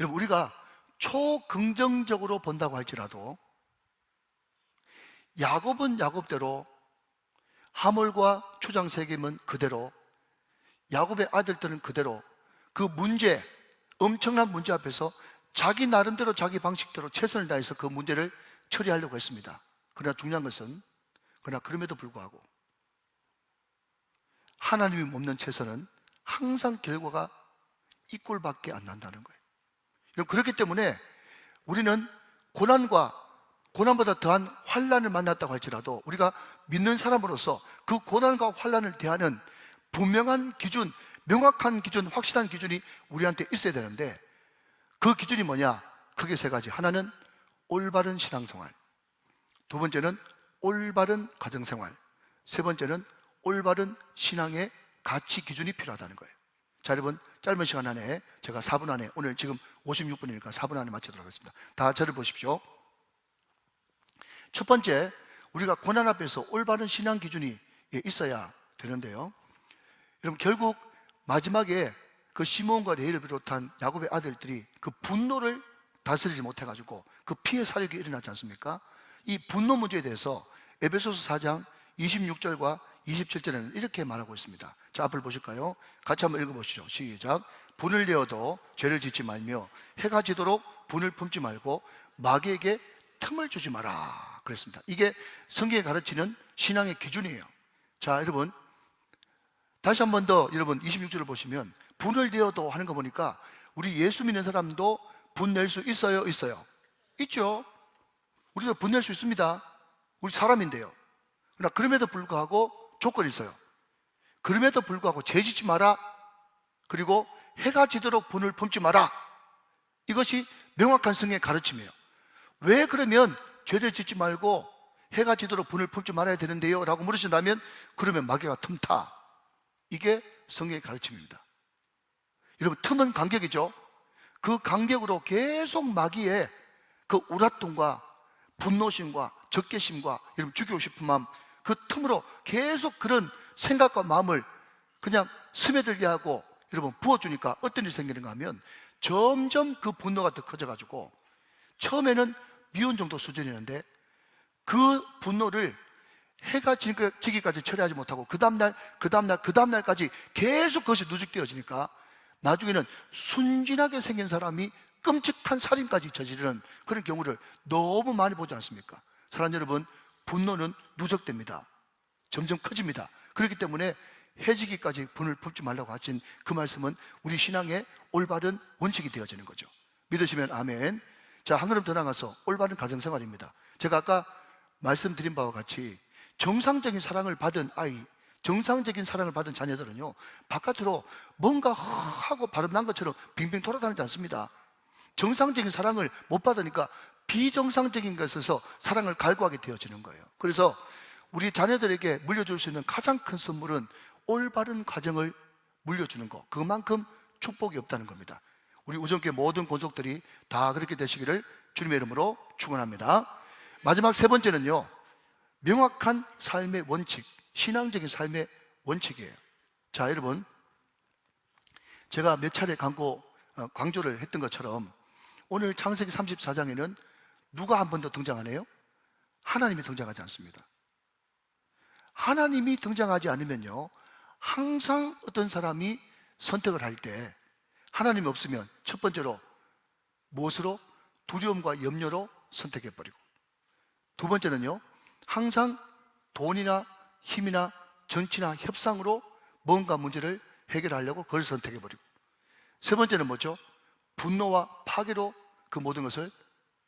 여러분, 우리가 초긍정적으로 본다고 할지라도 야곱은 야곱대로, 하몰과 추장 세겜은 그대로, 야곱의 아들들은 그대로 그 문제, 엄청난 문제 앞에서 자기 나름대로 자기 방식대로 최선을 다해서 그 문제를 처리하려고 했습니다. 그러나 중요한 것은, 그러나 그럼에도 불구하고 하나님이 없는 최선은 항상 결과가 이 꼴밖에 안 난다는 거예요. 그렇기 때문에 우리는 고난보다 더한 환난을 만났다고 할지라도 우리가 믿는 사람으로서 그 고난과 환난을 대하는 분명한 기준, 명확한 기준, 확실한 기준이 우리한테 있어야 되는데, 그 기준이 뭐냐? 크게 세 가지. 하나는 올바른 신앙생활, 두 번째는 올바른 가정생활, 세 번째는 올바른 신앙의 가치 기준이 필요하다는 거예요. 자, 여러분, 짧은 시간 안에 제가 4분 안에, 오늘 지금 56분이니까 4분 안에 마치도록 하겠습니다. 다 저를 보십시오. 첫 번째, 우리가 고난 앞에서 올바른 신앙 기준이 있어야 되는데요, 여러분, 결국 마지막에 그 시몬과 레이를 비롯한 야곱의 아들들이 그 분노를 다스리지 못해가지고 그 피해 사역이 일어나지 않습니까? 이 분노 문제에 대해서 에베소서 4장 26절과 27절에는 이렇게 말하고 있습니다. 자, 앞을 보실까요? 같이 한번 읽어보시죠. 시작. 분을 내어도 죄를 짓지 말며 해가 지도록 분을 품지 말고 마귀에게 틈을 주지 마라 그랬습니다. 이게 성경이 가르치는 신앙의 기준이에요. 자, 여러분, 다시 한 번 더 여러분 26절을 보시면 분을 내어도 하는 거 보니까 우리 예수 믿는 사람도 분 낼 수 있어요? 있어요? 있죠. 우리도 분 낼 수 있습니다. 우리 사람인데요. 그러나 그럼에도 불구하고 조건이 있어요. 그럼에도 불구하고 죄 짓지 마라, 그리고 해가 지도록 분을 품지 마라. 이것이 명확한 성경의 가르침이에요. 왜 그러면 죄를 짓지 말고 해가 지도록 분을 품지 말아야 되는데요? 라고 물으신다면, 그러면 마귀가 틈타. 이게 성경의 가르침입니다. 여러분, 틈은 간격이죠. 그 간격으로 계속 마귀의 그 우라통과 분노심과 적개심과 여러분 죽이고 싶은 마음, 그 틈으로 계속 그런 생각과 마음을 그냥 스며들게 하고 여러분 부어주니까 어떤 일이 생기는가 하면, 점점 그 분노가 더 커져가지고 처음에는 미운 정도 수준이었는데 그 분노를 해가 지기까지 처리하지 못하고 그 다음날까지 계속 그것이 누적되어지니까 나중에는 순진하게 생긴 사람이 끔찍한 살인까지 저지르는 그런 경우를 너무 많이 보지 않습니까? 사랑하는 여러분, 분노는 누적됩니다. 점점 커집니다. 그렇기 때문에 해지기까지 분을 품지 말라고 하신 그 말씀은 우리 신앙의 올바른 원칙이 되어지는 거죠. 믿으시면 아멘. 자, 한 걸음 더 나가서 올바른 가정생활입니다. 제가 아까 말씀드린 바와 같이 정상적인 사랑을 받은 아이, 정상적인 사랑을 받은 자녀들은요, 바깥으로 뭔가 하고 바람난 것처럼 빙빙 돌아다니지 않습니다. 정상적인 사랑을 못 받으니까 비정상적인 것에서 사랑을 갈구하게 되어지는 거예요. 그래서 우리 자녀들에게 물려줄 수 있는 가장 큰 선물은 올바른 가정을 물려주는 것, 그만큼 축복이 없다는 겁니다. 우리 우정교회 모든 권속들이 다 그렇게 되시기를 주님의 이름으로 축원합니다. 마지막 세 번째는요, 명확한 삶의 원칙, 신앙적인 삶의 원칙이에요. 자, 여러분, 제가 몇 차례 강조를 했던 것처럼 오늘 창세기 34장에는 누가 한 번 더 등장하네요? 하나님이 등장하지 않습니다. 하나님이 등장하지 않으면요, 항상 어떤 사람이 선택을 할 때 하나님이 없으면 첫 번째로 무엇으로? 두려움과 염려로 선택해버리고, 두 번째는요, 항상 돈이나 힘이나 정치나 협상으로 뭔가 문제를 해결하려고 그걸 선택해버리고, 세 번째는 뭐죠? 분노와 파괴로 그 모든 것을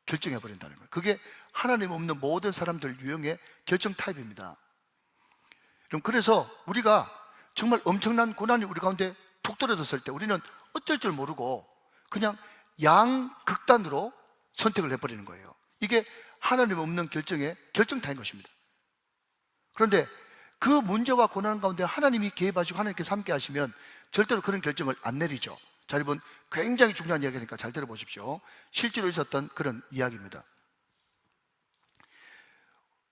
결정해버린다는 거예요. 그게 하나님 없는 모든 사람들 유형의 결정 타입입니다. 그래서 우리가 정말 엄청난 고난이 우리 가운데 툭 떨어졌을 때 우리는 어쩔 줄 모르고 그냥 양극단으로 선택을 해버리는 거예요. 이게 하나님 없는 결정의 결정타인 것입니다. 그런데 그 문제와 고난 가운데 하나님이 개입하시고 하나님께서 함께 하시면 절대로 그런 결정을 안 내리죠. 자, 여러분, 굉장히 중요한 이야기니까 잘 들어보십시오. 실제로 있었던 그런 이야기입니다.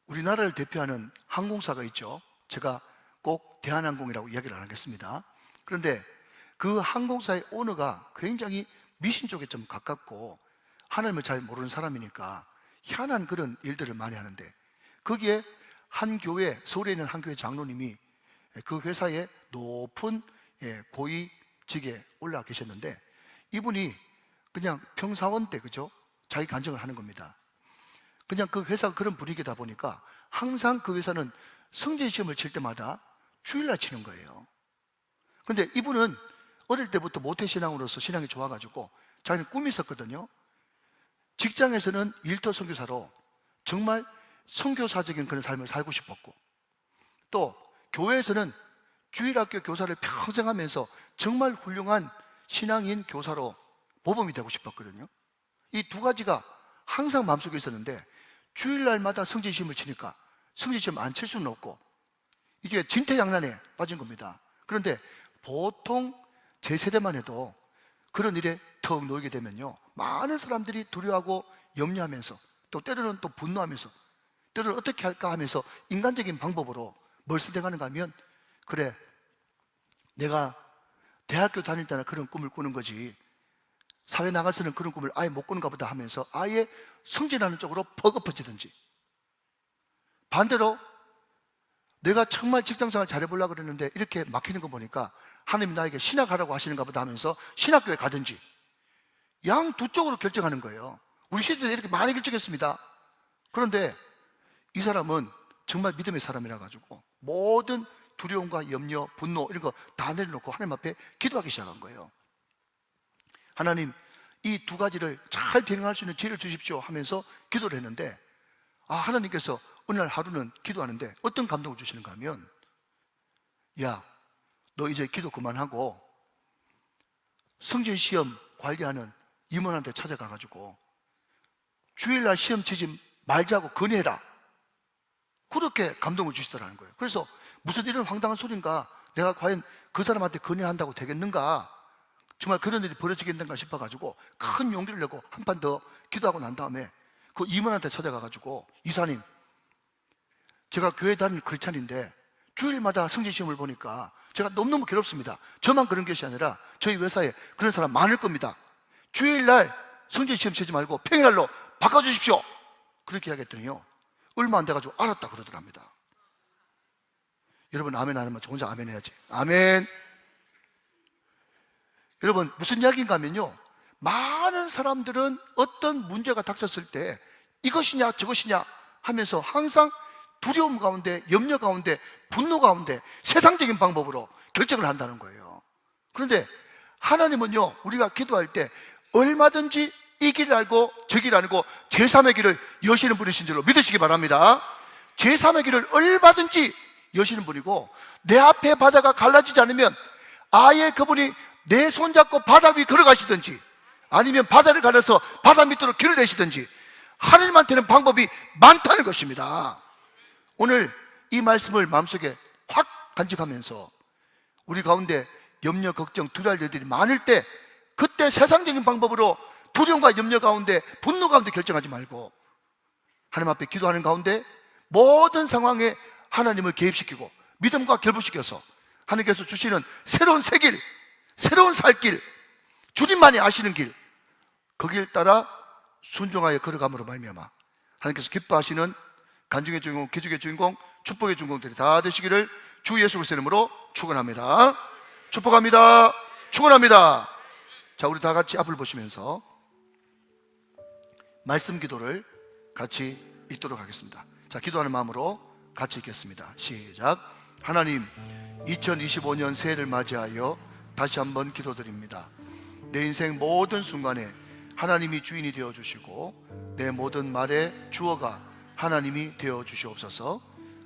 우리나라를 대표하는 항공사가 있죠. 제가 꼭 대한항공이라고 이야기를 안 하겠습니다. 그런데 그 항공사의 오너가 굉장히 미신 쪽에 좀 가깝고 하나님을 잘 모르는 사람이니까 희한한 그런 일들을 많이 하는데, 거기에 한 교회, 서울에 있는 한 교회 장로님이 그 회사의 높은 고위직에 올라가 계셨는데, 이분이 그냥 평사원 때, 그죠? 자기 간증을 하는 겁니다. 그냥 그 회사가 그런 분위기다 보니까 항상 그 회사는 성적시험을 칠 때마다 주일날 치는 거예요. 근데 이분은 어릴 때부터 모태신앙으로서 신앙이 좋아가지고 자기는 꿈이 있었거든요. 직장에서는 일터 선교사로 정말 선교사적인 그런 삶을 살고 싶었고, 또 교회에서는 주일학교 교사를 평생 하면서 정말 훌륭한 신앙인 교사로 모범이 되고 싶었거든요. 이 두 가지가 항상 마음속에 있었는데 주일날마다 성진시험을 치니까 성진시험 안 칠 수는 없고 이게 진퇴양난에 빠진 겁니다. 그런데 보통 제 세대만 해도 그런 일에 턱 놓이게 되면요, 많은 사람들이 두려워하고 염려하면서, 또 때로는 또 분노하면서, 때로는 어떻게 할까 하면서 인간적인 방법으로 뭘 선택하는가 하면, 그래, 내가 대학교 다닐 때나 그런 꿈을 꾸는 거지 사회 나가서는 그런 꿈을 아예 못 꾸는가 보다 하면서 아예 승진하는 쪽으로 버거퍼지든지, 반대로 내가 정말 직장생활 잘해보려고 그랬는데 이렇게 막히는 거 보니까 하나님 나에게 신학하라고 하시는가 보다 하면서 신학교에 가든지, 양 두 쪽으로 결정하는 거예요. 우리 시대에 이렇게 많이 결정했습니다. 그런데 이 사람은 정말 믿음의 사람이라 가지고 모든 두려움과 염려, 분노 이런 거 다 내려놓고 하나님 앞에 기도하기 시작한 거예요. 하나님, 이 두 가지를 잘 병행할 수 있는 지혜를 주십시오 하면서 기도를 했는데, 하나님께서 어느 날 하루는 기도하는데 어떤 감동을 주시는가 하면, 야, 너 이제 기도 그만하고 성진시험 관리하는 임원한테 찾아가가지고 주일날 시험 치지 말자고 건의해라. 그렇게 감동을 주시더라는 거예요. 그래서 무슨 이런 황당한 소린가, 내가 과연 그 사람한테 건의한다고 되겠는가, 정말 그런 일이 벌어지겠는가 싶어가지고 큰 용기를 내고 한 판 더 기도하고 난 다음에 그 임원한테 찾아가가지고, 이사님, 제가 교회 다니는 크리스찬인데 주일마다 성진시험을 보니까 제가 너무너무 괴롭습니다. 저만 그런 것이 아니라 저희 회사에 그런 사람 많을 겁니다. 주일날 성진시험 치지 말고 평일날로 바꿔주십시오. 그렇게 이야기했더니요, 얼마 안 돼가지고 알았다 그러더랍니다. 여러분, 아멘 안 하면 저 혼자 아멘 해야지. 아멘. 여러분, 무슨 이야기인가 하면요, 많은 사람들은 어떤 문제가 닥쳤을 때 이것이냐 저것이냐 하면서 항상 두려움 가운데, 염려 가운데, 분노 가운데 세상적인 방법으로 결정을 한다는 거예요. 그런데 하나님은요, 우리가 기도할 때 얼마든지 이 길을 알고 저 길을 알고 제3의 길을 여시는 분이신 줄로 믿으시기 바랍니다. 제3의 길을 얼마든지 여시는 분이고, 내 앞에 바다가 갈라지지 않으면 아예 그분이 내 손잡고 바다 위 걸어가시든지 아니면 바다를 가려서 바다 밑으로 길을 내시든지 하나님한테는 방법이 많다는 것입니다. 오늘 이 말씀을 마음속에 확 간직하면서 우리 가운데 염려, 걱정, 두려울 일들이 많을 때, 그때 세상적인 방법으로 두려움과 염려 가운데, 분노 가운데 결정하지 말고 하나님 앞에 기도하는 가운데 모든 상황에 하나님을 개입시키고 믿음과 결부시켜서 하나님께서 주시는 새로운 새길, 새로운 살길, 주님만이 아시는 길, 그 길 따라 순종하여 걸어감으로 말미암아 하나님께서 기뻐하시는 간증의 주인공, 기적의 주인공, 축복의 주인공들이 다 되시기를 주 예수 그리스도의 이름으로 축원합니다. 축복합니다. 축원합니다. 자, 우리 다 같이 앞을 보시면서 말씀 기도를 같이 읽도록 하겠습니다. 자, 기도하는 마음으로 같이 읽겠습니다. 시작. 하나님, 2025년 새해를 맞이하여 다시 한번 기도드립니다. 내 인생 모든 순간에 하나님이 주인이 되어주시고 내 모든 말의 주어가 하나님이 되어주시옵소서.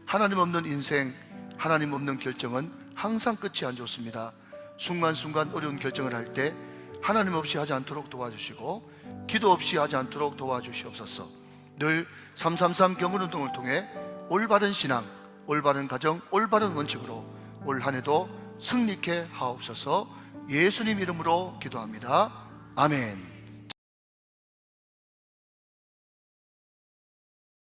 하나님 없는 인생, 하나님 없는 결정은 항상 끝이 안 좋습니다. 순간순간 어려운 결정을 할 때 하나님 없이 하지 않도록 도와주시고 기도 없이 하지 않도록 도와주시옵소서. 늘 333 경건운동을 통해 올바른 신앙, 올바른 가정, 올바른 원칙으로 올 한 해도 승리케 하옵소서. 예수님 이름으로 기도합니다. 아멘.